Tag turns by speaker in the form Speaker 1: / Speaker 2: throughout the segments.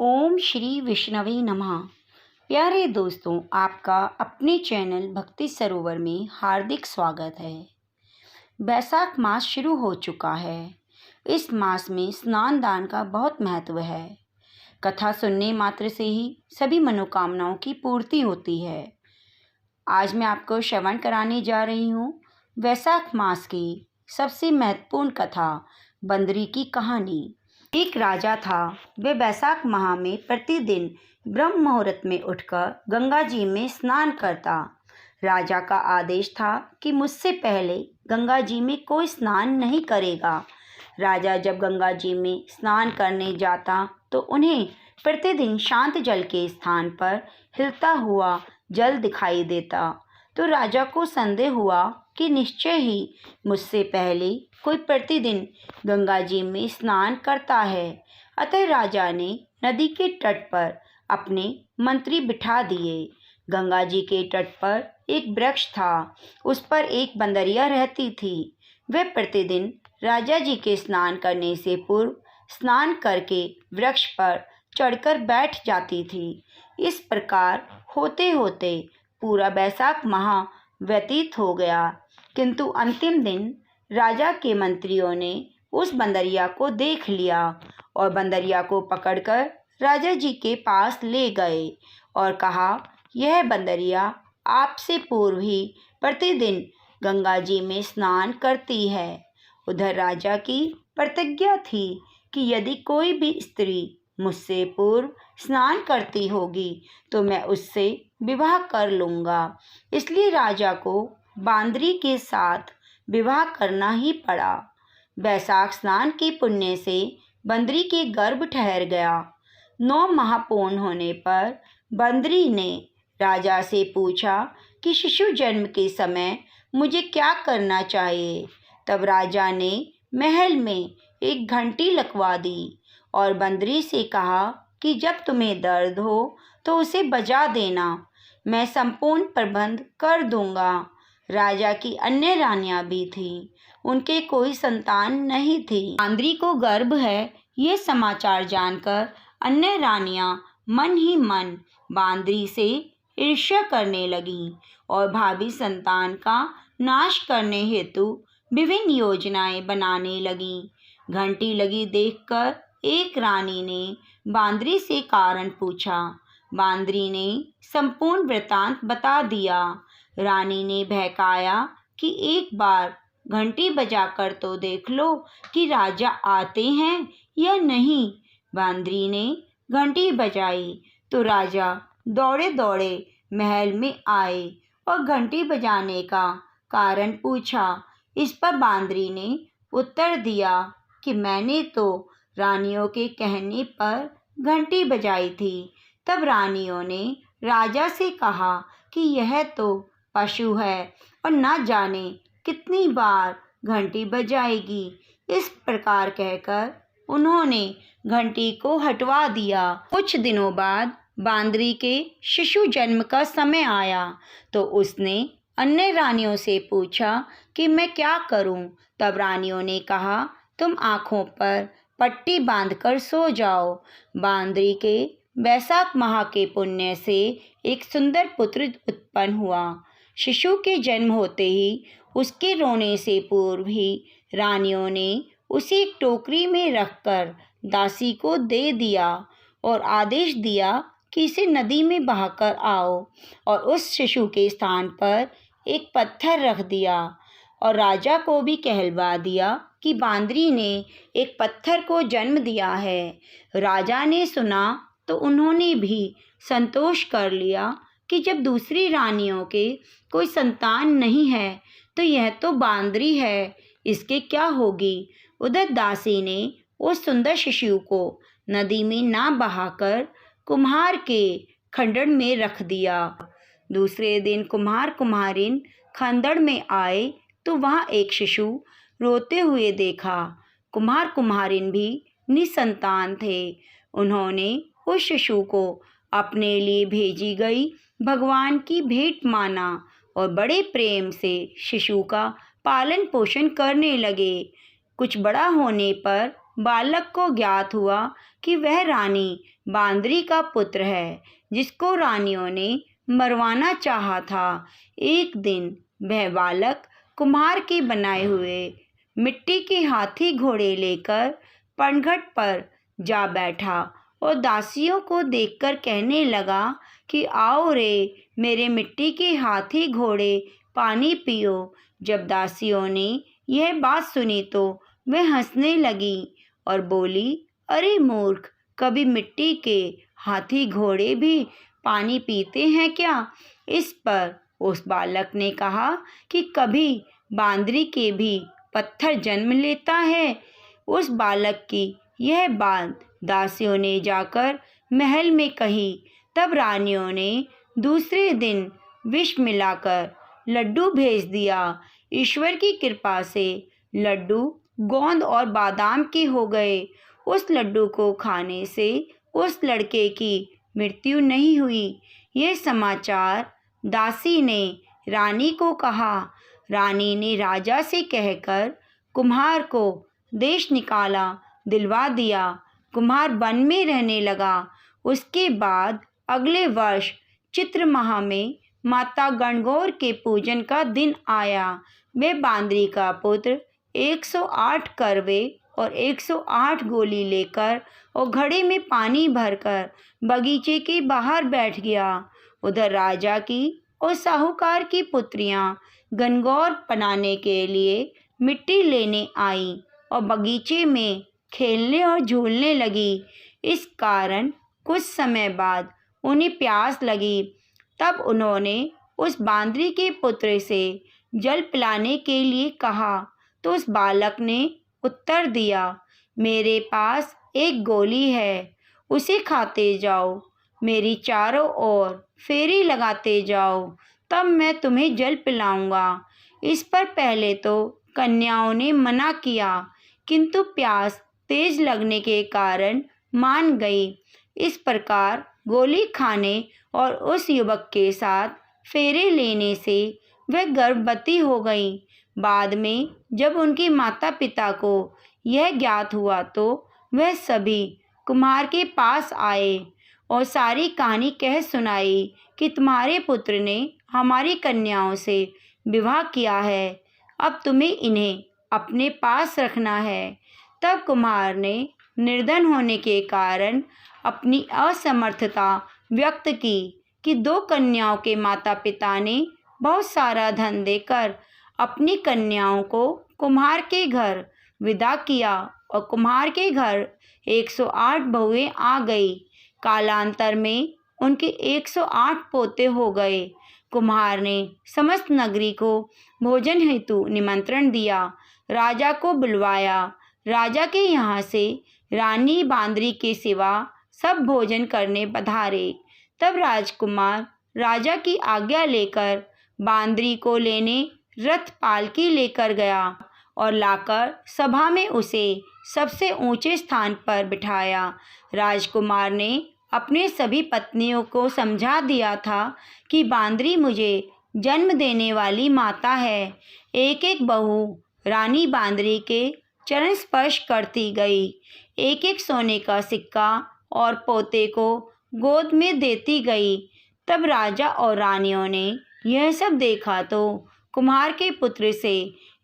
Speaker 1: ओम श्री विष्णवे नमः। प्यारे दोस्तों, आपका अपने चैनल भक्ति सरोवर में हार्दिक स्वागत है। बैसाख मास शुरू हो चुका है। इस मास में स्नान दान का बहुत महत्व है। कथा सुनने मात्र से ही सभी मनोकामनाओं की पूर्ति होती है। आज मैं आपको श्रवण कराने जा रही हूँ वैशाख मास की सबसे महत्वपूर्ण कथा, बंदरी की कहानी। एक राजा था। वह बैसाख माह में प्रतिदिन ब्रह्म मुहूर्त में उठकर गंगा जी में स्नान करता। राजा का आदेश था कि मुझसे पहले गंगा जी में कोई स्नान नहीं करेगा। राजा जब गंगा जी में स्नान करने जाता तो उन्हें प्रतिदिन शांत जल के स्थान पर हिलता हुआ जल दिखाई देता। तो राजा को संदेह हुआ कि निश्चय ही मुझसे पहले कोई प्रतिदिन गंगा जी में स्नान करता है। अतः राजा ने नदी के तट पर अपने मंत्री बिठा दिए। गंगा जी के तट पर एक वृक्ष था। उस पर एक बंदरिया रहती थी। वह प्रतिदिन राजा जी के स्नान करने से पूर्व स्नान करके वृक्ष पर चढ़कर बैठ जाती थी। इस प्रकार होते होते पूरा बैसाख माह व्यतीत हो गया, किंतु अंतिम दिन राजा के मंत्रियों ने उस बंदरिया को देख लिया और बंदरिया को पकड़कर राजा जी के पास ले गए और कहा, यह बंदरिया आपसे पूर्व ही प्रतिदिन गंगा जी में स्नान करती है। उधर राजा की प्रतिज्ञा थी कि यदि कोई भी स्त्री मुझसे पूर्व स्नान करती होगी तो मैं उससे विवाह कर लूँगा। इसलिए राजा को बांदरी के साथ विवाह करना ही पड़ा। बैसाख स्नान के पुण्य से बंदरी के गर्भ ठहर गया। 9 माह पूर्ण होने पर बंदरी ने राजा से पूछा कि शिशु जन्म के समय मुझे क्या करना चाहिए। तब राजा ने महल में एक घंटी लगवा दी और बंदरी से कहा कि जब तुम्हें दर्द हो तो उसे बजा देना, मैं संपूर्ण प्रबंध कर दूंगा। राजा की अन्य रानियां भी थीं, उनके कोई संतान नहीं थी। बांदरी को गर्भ है, ये समाचार जानकर अन्य रानियां मन ही मन बांदरी से ईर्ष्या करने लगीं और भावी संतान का नाश करने हेतु विभिन्न योजनाएं बनाने लगीं। घंटी लगी देखकर एक रानी ने बांदरी से कारण पूछा। बांदरी ने संपूर्ण वृतांत बता दिया। रानी ने बहकाया कि एक बार घंटी बजाकर तो देख लो कि राजा आते हैं या नहीं। बांदरी ने घंटी बजाई तो राजा दौड़े दौड़े महल में आए और घंटी बजाने का कारण पूछा। इस पर बांदरी ने उत्तर दिया कि मैंने तो रानियों के कहने पर घंटी बजाई थी। तब रानियों ने राजा से कहा कि यह तो पशु है और न जाने कितनी बार घंटी बजाएगी। इस प्रकार कहकर उन्होंने घंटी को हटवा दिया। कुछ दिनों बाद बांदरी के शिशु जन्म का समय आया तो उसने अन्य रानियों से पूछा कि मैं क्या करूं। तब रानियों ने कहा, तुम आँखों पर पट्टी बांधकर सो जाओ। बांदरी के बैसाख माह के पुण्य से एक सुंदर पुत्र उत्पन्न हुआ। शिशु के जन्म होते ही उसके रोने से पूर्व ही रानियों ने उसे एक टोकरी में रखकर दासी को दे दिया और आदेश दिया कि इसे नदी में बहाकर आओ और उस शिशु के स्थान पर एक पत्थर रख दिया और राजा को भी कहलवा दिया कि बांदरी ने एक पत्थर को जन्म दिया है। राजा ने सुना तो उन्होंने भी संतोष कर लिया कि जब दूसरी रानियों के कोई संतान नहीं है तो यह तो बांदरी है, इसके क्या होगी। उधर दासी ने उस सुंदर शिशु को नदी में ना बहाकर कुम्हार के खंडर में रख दिया। दूसरे दिन कुम्हार कुम्हारिन खंडर में आए तो वहाँ एक शिशु रोते हुए देखा। कुम्हार कुम्हारिन भी निसंतान थे। उन्होंने उस शिशु को अपने लिए भेजी गई भगवान की भेंट माना और बड़े प्रेम से शिशु का पालन पोषण करने लगे। कुछ बड़ा होने पर बालक को ज्ञात हुआ कि वह रानी बांदरी का पुत्र है, जिसको रानियों ने मरवाना चाहा था। एक दिन वह बालक कुम्हार के बनाए हुए मिट्टी के हाथी घोड़े लेकर पनघट पर जा बैठा और दासियों को देखकर कहने लगा कि आओ रे मेरे मिट्टी के हाथी घोड़े, पानी पियो। जब दासियों ने यह बात सुनी तो वह हंसने लगी और बोली, अरे मूर्ख, कभी मिट्टी के हाथी घोड़े भी पानी पीते हैं क्या? इस पर उस बालक ने कहा कि कभी बांदरी के भी पत्थर जन्म लेता है। उस बालक की यह बात दासियों ने जाकर महल में कही। तब रानियों ने दूसरे दिन विष मिलाकर लड्डू भेज दिया। ईश्वर की कृपा से लड्डू गोंद और बादाम के हो गए। उस लड्डू को खाने से उस लड़के की मृत्यु नहीं हुई। यह समाचार दासी ने रानी को कहा। रानी ने राजा से कहकर कुम्हार को देश निकाला दिलवा दिया। कुम्हार वन में रहने लगा। उसके बाद अगले वर्ष चित्र माह में माता गणगौर के पूजन का दिन आया। वे बांदरी का पुत्र 108 करवे और 108 गोली लेकर और घड़े में पानी भरकर बगीचे के बाहर बैठ गया। उधर राजा की और साहूकार की पुत्रियां गणगौर बनाने के लिए मिट्टी लेने आईं और बगीचे में खेलने और झूलने लगी। इस कारण कुछ समय बाद उन्हें प्यास लगी। तब उन्होंने उस बांदरी के पुत्र से जल पिलाने के लिए कहा तो उस बालक ने उत्तर दिया, मेरे पास एक गोली है, उसे खाते जाओ, मेरी चारों ओर फेरी लगाते जाओ, तब मैं तुम्हें जल पिलाऊंगा। इस पर पहले तो कन्याओं ने मना किया, किंतु प्यास तेज लगने के कारण मान गई। इस प्रकार गोली खाने और उस युवक के साथ फेरे लेने से वह गर्भवती हो गई। बाद में जब उनके माता पिता को यह ज्ञात हुआ तो वह सभी कुम्हार के पास आए और सारी कहानी कह सुनाई कि तुम्हारे पुत्र ने हमारी कन्याओं से विवाह किया है, अब तुम्हें इन्हें अपने पास रखना है। तब कुम्हार ने निर्धन होने के कारण अपनी असमर्थता व्यक्त की कि 2 कन्याओं के माता पिता ने बहुत सारा धन देकर अपनी कन्याओं को कुम्हार के घर विदा किया और कुम्हार के घर 108 बहुएं आ गई। कालांतर में उनके 108 पोते हो गए। कुम्हार ने समस्त नगरी को भोजन हेतु निमंत्रण दिया, राजा को बुलवाया। राजा के यहाँ से रानी बांदरी के सिवा सब भोजन करने पधारे। तब राजकुमार राजा की आज्ञा लेकर बांदरी को लेने रथ पालकी लेकर गया और लाकर सभा में उसे सबसे ऊंचे स्थान पर बिठाया। राजकुमार ने अपने सभी पत्नियों को समझा दिया था कि बांदरी मुझे जन्म देने वाली माता है। एक एक बहू रानी बांदरी के चरण स्पर्श करती गई, एक एक सोने का सिक्का और पोते को गोद में देती गई। तब राजा और रानियों ने यह सब देखा तो कुम्हार के पुत्र से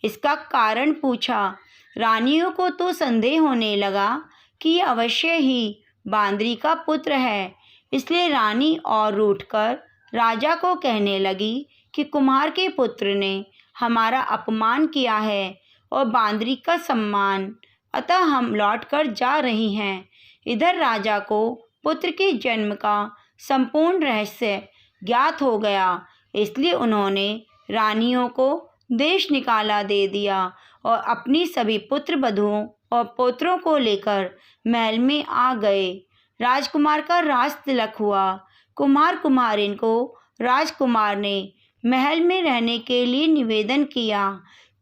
Speaker 1: इसका कारण पूछा। रानियों को तो संदेह होने लगा कि यह अवश्य ही बांदरी का पुत्र है, इसलिए रानी और रूठकर राजा को कहने लगी कि कुम्हार के पुत्र ने हमारा अपमान किया है और बांदरी का सम्मान, अतः हम लौटकर जा रही हैं। इधर राजा को पुत्र के जन्म का संपूर्ण रहस्य ज्ञात हो गया, इसलिए उन्होंने रानियों को देश निकाला दे दिया और अपनी सभी पुत्र वधुओं और पोत्रों को लेकर महल में आ गए। राजकुमार का राज तिलक हुआ। कुम्हार कुम्हारिन को राजकुमार ने महल में रहने के लिए निवेदन किया,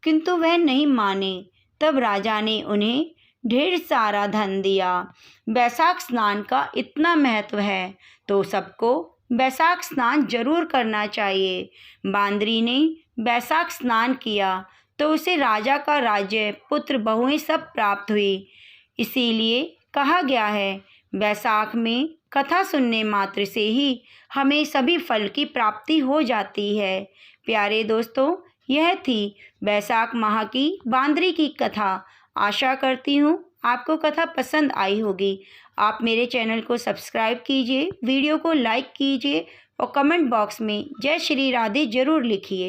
Speaker 1: किंतु वह नहीं माने। तब राजा ने उन्हें ढेर सारा धन दिया। बैसाख स्नान का इतना महत्व है तो सबको बैसाख स्नान जरूर करना चाहिए। बांदरी ने बैसाख स्नान किया तो उसे राजा का राज्य, पुत्र, बहुएं सब प्राप्त हुई। इसीलिए कहा गया है, बैसाख में कथा सुनने मात्र से ही हमें सभी फल की प्राप्ति हो जाती है। प्यारे दोस्तों, यह थी बैसाख माह की बांदरी की कथा। आशा करती हूँ आपको कथा पसंद आई होगी। आप मेरे चैनल को सब्सक्राइब कीजिए, वीडियो को लाइक कीजिए और कमेंट बॉक्स में जय श्री राधे ज़रूर लिखिए।